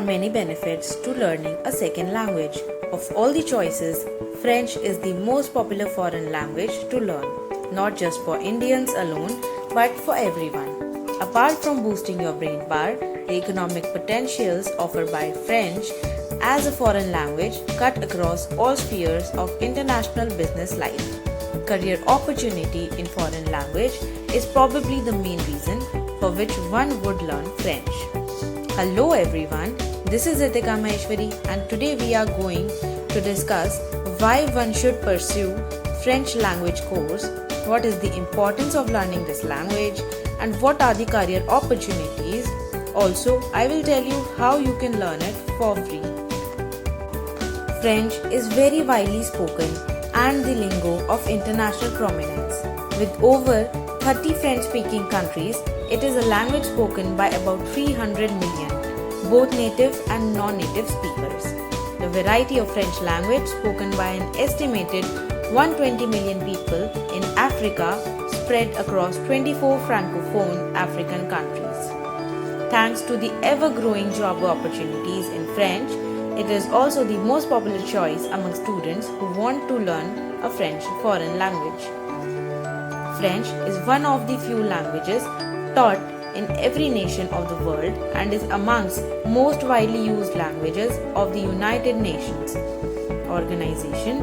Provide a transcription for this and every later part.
many benefits to learning a second language. Of all the choices, French is the most popular foreign language to learn, not just for Indians alone, but for everyone. Apart from boosting your brain power, the economic potentials offered by French as a foreign language cut across all spheres of international business life. Career opportunity in foreign language is probably the main reason for which one would learn French. Hello everyone, this is Itika Maheshwari and today we are going to discuss why one should pursue French language course, what is the importance of learning this language and what are the career opportunities. Also, I will tell you how you can learn it for free. French is very widely spoken and the lingo of international prominence. With over 30 French-speaking countries, it is a language spoken by about 300 million, both native and non-native speakers. The variety of French language spoken by an estimated 120 million people in Africa spread across 24 francophone African countries. Thanks to the ever-growing job opportunities in French, it is also the most popular choice among students who want to learn a French foreign language. French is one of the few languages taught in every nation of the world and is amongst most widely used languages of the United Nations Organization,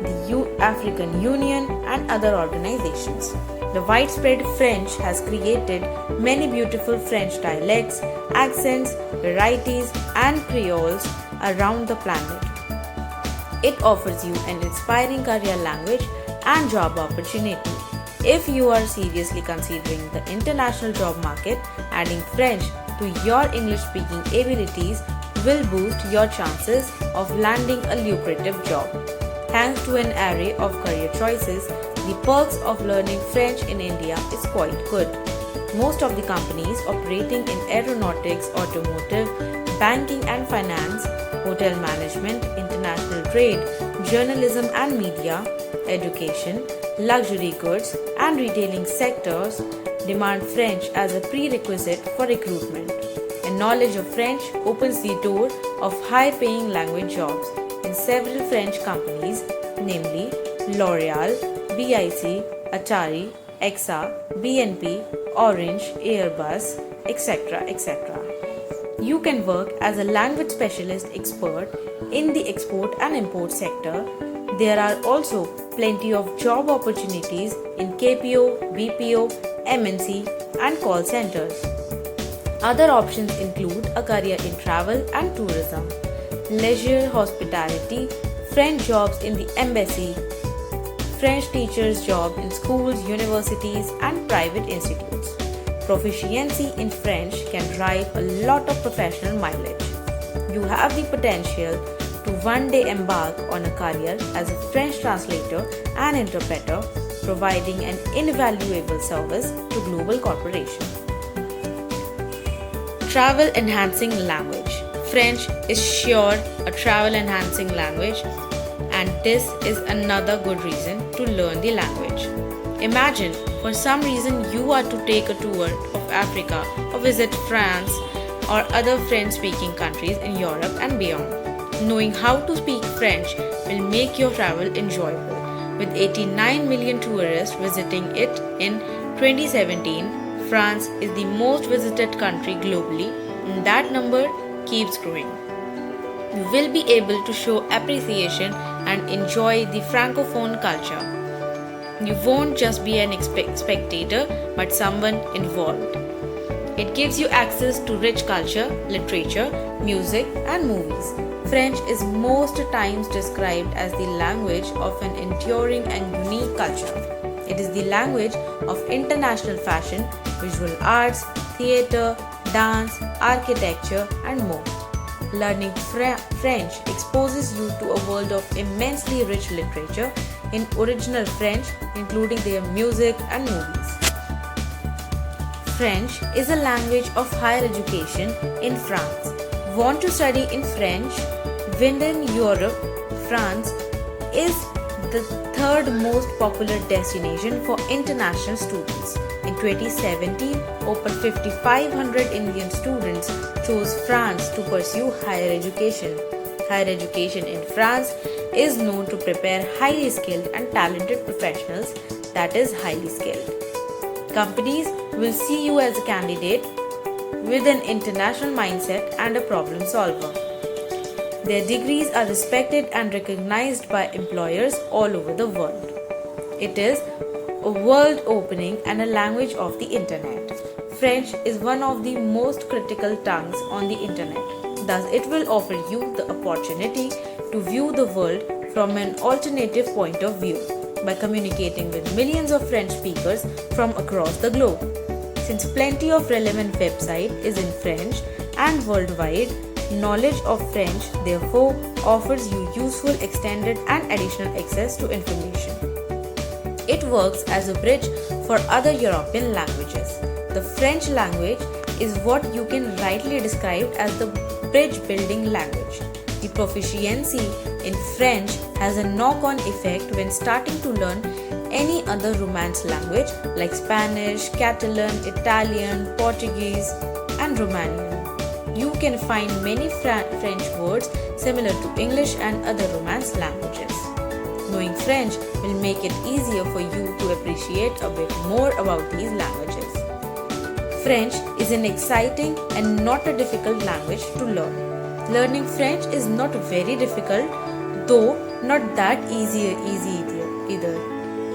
the African Union and other organizations. The widespread French has created many beautiful French dialects, accents, varieties and creoles around the planet. It offers you an inspiring career language and job opportunity. If you are seriously considering the international job market, adding French to your English-speaking abilities will boost your chances of landing a lucrative job. Thanks to an array of career choices, the perks of learning French in India is quite good. Most of the companies operating in aeronautics, automotive, banking and finance, hotel management, international trade, journalism and media, education, luxury goods and retailing sectors demand French as a prerequisite for recruitment. And knowledge of French opens the door of high-paying language jobs in several French companies, namely L'Oreal, BIC, Atari, EXA, BNP, Orange, Airbus, etc. etc. You can work as a language specialist expert in the export and import sector. There are also plenty of job opportunities in KPO, BPO, MNC and call centers. Other options include a career in travel and tourism, leisure, hospitality, French jobs in the embassy, French teachers' job in schools, universities and private institutes. Proficiency in French can drive a lot of professional mileage. You have the potential to one day embark on a career as a French translator and interpreter, providing an invaluable service to global corporations. Travel enhancing language. French is sure a travel enhancing language, and this is another good reason to learn the language. Imagine for some reason you are to take a tour of Africa or visit France or other French-speaking countries in Europe and beyond. Knowing how to speak French will make your travel enjoyable. With 89 million tourists visiting it in 2017, France is the most visited country globally, and that number keeps growing. You will be able to show appreciation and enjoy the francophone culture. You won't just be an spectator, but someone involved. It gives you access to rich culture, literature, music, and movies. French is most times described as the language of an enduring and unique culture. It is the language of international fashion, visual arts, theatre, dance, architecture, and more. Learning French exposes you to a world of immensely rich literature in original French, including their music and movies. French is a language of higher education in France. Want to study in French? Within Europe, France is the third most popular destination for international students. In 2017, over 5,500 Indian students chose France to pursue higher education. Higher education in France is known to prepare highly skilled and talented professionals, that is, highly skilled. Companies will see you as a candidate with an international mindset and a problem solver. Their degrees are respected and recognized by employers all over the world. It is a world opening and a language of the internet. French is one of the most critical tongues on the internet. Thus, it will offer you the opportunity to view the world from an alternative point of view by communicating with millions of French speakers from across the globe. Since plenty of relevant website is in French and worldwide, knowledge of French therefore offers you useful extended and additional access to information. It works as a bridge for other European languages. The French language is what you can rightly describe as the bridge building language. The proficiency in French has a knock-on effect when starting to learn any other Romance language like Spanish, Catalan, Italian, Portuguese, and Romanian. You can find many French words similar to English and other Romance languages. Knowing French will make it easier for you to appreciate a bit more about these languages. French is an exciting and not a difficult language to learn. Learning French is not very difficult, though not that easy either.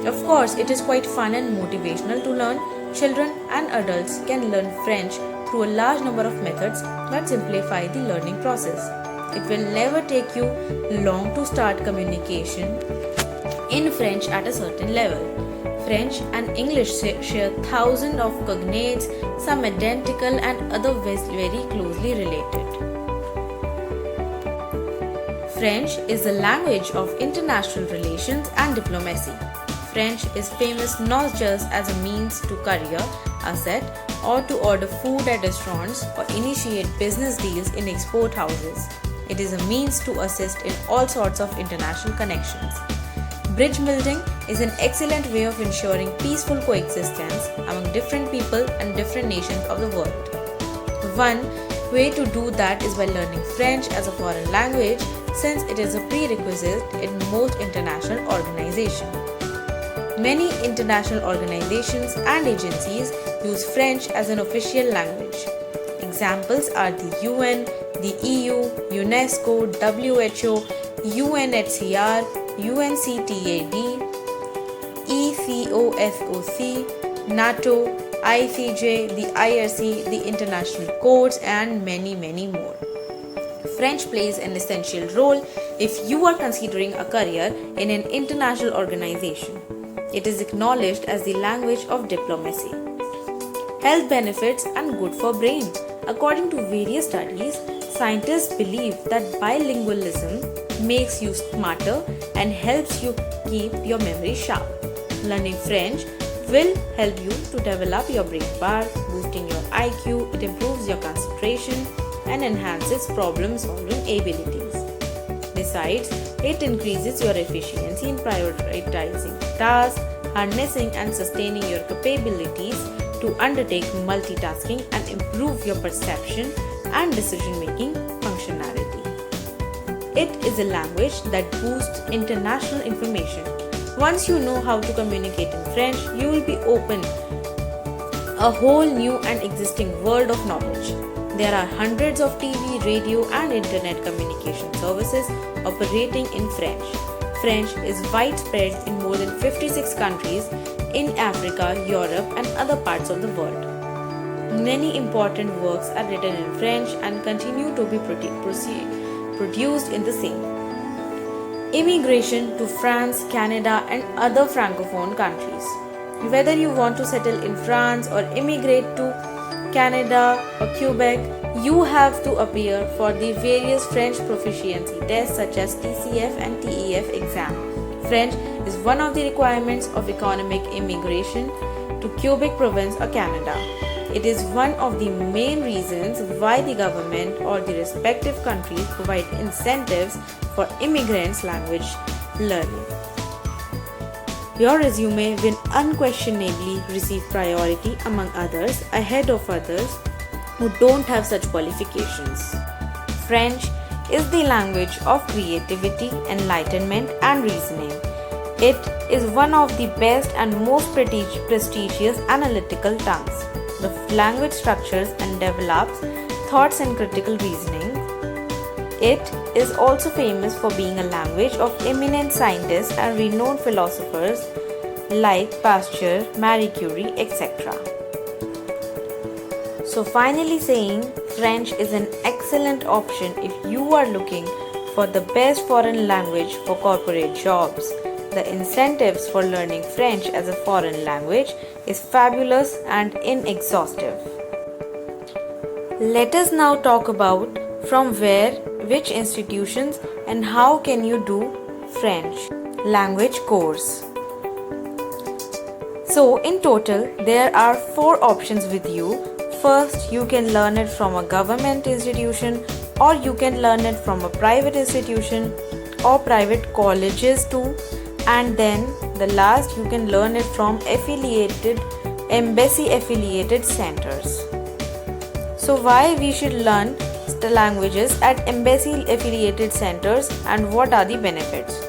Of course, it is quite fun and motivational to learn. Children and adults can learn French through a large number of methods that simplify the learning process. It will never take you long to start communication in French at a certain level. French and English share thousands of cognates, some identical and other very closely related. French is the language of international relations and diplomacy. French is famous not just as a means to career asset or to order food at restaurants or initiate business deals in export houses. It is a means to assist in all sorts of international connections. Bridge building is an excellent way of ensuring peaceful coexistence among different people and different nations of the world. One way to do that is by learning French as a foreign language, since it is a prerequisite in most international organizations. Many international organizations and agencies use French as an official language. Examples are the UN, the EU, UNESCO, WHO, UNHCR, UNCTAD, ECOSOC, NATO, ICJ, the IRC, the international courts, and many more. French plays an essential role if you are considering a career in an international organization. It is acknowledged as the language of diplomacy. Health benefits and good for brain. According to various studies, scientists believe that bilingualism makes you smarter and helps you keep your memory sharp. Learning French will help you to develop your brain power, boosting your IQ, it improves your concentration and enhances problem-solving abilities. Besides, it increases your efficiency in prioritizing tasks, harnessing and sustaining your capabilities to undertake multitasking and improve your perception and decision-making functionality. It is a language that boosts international information. Once you know how to communicate in French, you will be open a whole new and existing world of knowledge. There are hundreds of TV, radio, and internet communication services operating in French. French is widespread in more than 56 countries in Africa, Europe, and other parts of the world. Many important works are written in French and continue to be produced in the same. Immigration to France, Canada, and other francophone countries. Whether you want to settle in France or immigrate to Canada or Quebec, you have to appear for the various French proficiency tests such as TCF and TEF exam. French is one of the requirements of economic immigration to Quebec province or Canada. It is one of the main reasons why the government or the respective countries provide incentives for immigrants' language learning. Your resume will unquestionably receive priority among others ahead of others who don't have such qualifications. French is the language of creativity, enlightenment, and reasoning. It is one of the best and most prestigious analytical tongues. The language structures and develops thoughts and critical reasoning. It is also famous for being a language of eminent scientists and renowned philosophers like Pasteur, Marie Curie, etc. So finally saying, French is an excellent option if you are looking for the best foreign language for corporate jobs. The incentives for learning French as a foreign language is fabulous and inexhaustive. Let us now talk about from where, which institutions, and how can you do French language course. So in total there are 4 options with you. First, you can learn it from a government institution, or you can learn it from a private institution or private colleges too. And then the last, you can learn it from embassy affiliated centers. So why we should learn the languages at embassy affiliated centers and what are the benefits?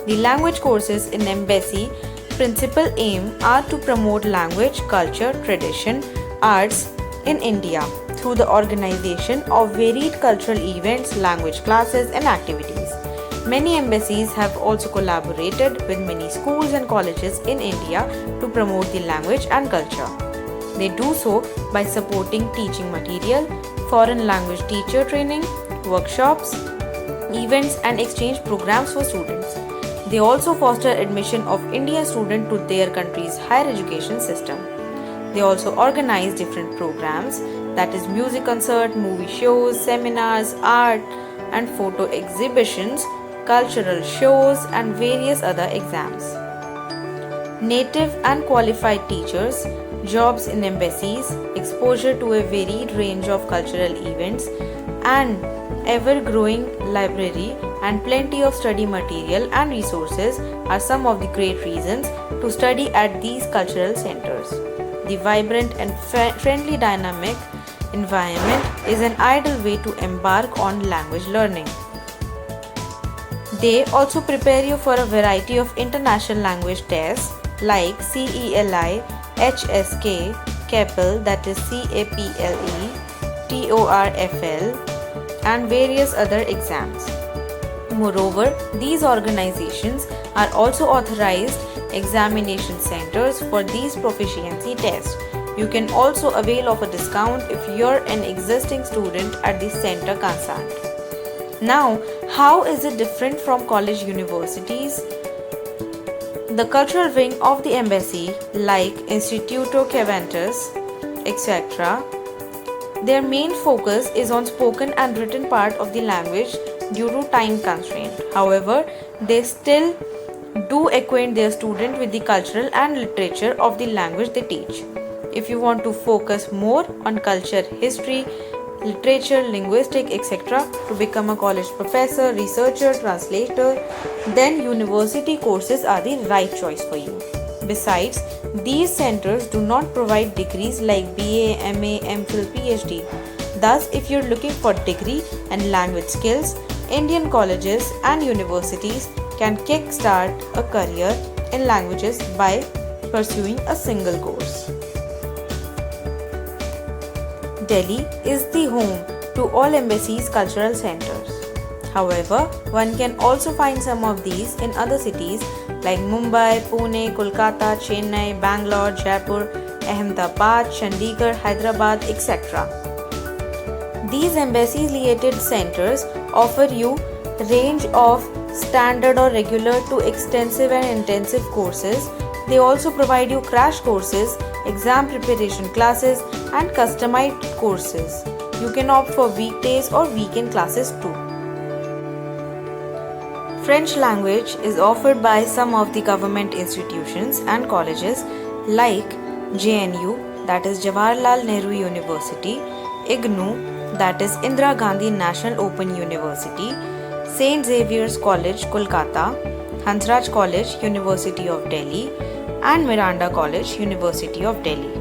The language courses in embassy principal aim are to promote language, culture, tradition, arts in India through the organization of varied cultural events, language classes and activities. Many embassies have also collaborated with many schools and colleges in India to promote the language and culture. They do so by supporting teaching material, foreign language teacher training, workshops, events and exchange programs for students. They also foster admission of Indian students to their country's higher education system. They also organize different programs, that is music concert, movie shows, seminars, art and photo exhibitions, cultural shows and various other exams. Native and qualified teachers, jobs in embassies, exposure to a varied range of cultural events, and ever-growing library and plenty of study material and resources are some of the great reasons to study at these cultural centers. The vibrant and friendly dynamic environment is an ideal way to embark on language learning. They also prepare you for a variety of international language tests like CELI, HSK, CAPEL, that is CAPLE, TORFL, and various other exams. Moreover, these organizations are also authorized examination centers for these proficiency tests. You can also avail of a discount if you're an existing student at the center concerned. Now, how is it different from college universities? The cultural wing of the embassy, like Instituto Cervantes, etc., their main focus is on spoken and written part of the language due to time constraint. However, they still do acquaint their student with the cultural and literature of the language they teach. If you want to focus more on culture, history, literature, linguistics, etc. to become a college professor, researcher, translator, then university courses are the right choice for you. Besides, these centers do not provide degrees like BA, MA, MPhil, PhD. Thus, if you're looking for degree and language skills, Indian colleges and universities can kickstart a career in languages by pursuing a single course. Delhi is the home to all embassies' cultural centers. However, one can also find some of these in other cities like Mumbai, Pune, Kolkata, Chennai, Bangalore, Jaipur, Ahmedabad, Chandigarh, Hyderabad, etc. These embassy-related centers offer you a range of standard or regular to extensive and intensive courses. They also provide you crash courses, exam preparation classes, and customized courses. You can opt for weekdays or weekend classes too. French language is offered by some of the government institutions and colleges like JNU, that is Jawaharlal Nehru University, IGNOU, that is Indira Gandhi National Open University, St. Xavier's College, Kolkata, Hansraj College, University of Delhi, and Miranda College, University of Delhi.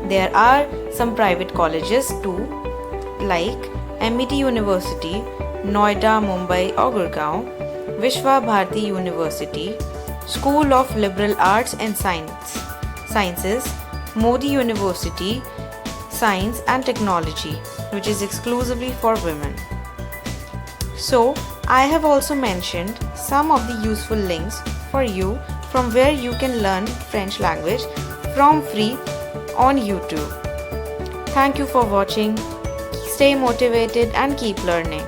There are some private colleges too, like MET University, Noida, Mumbai or Gurgaon, Vishwa Bharati University, School of Liberal Arts and Sciences, Modi University, Science and Technology, which is exclusively for women. So, I have also mentioned some of the useful links for you from where you can learn French language from free on YouTube. Thank you for watching. Stay motivated and keep learning.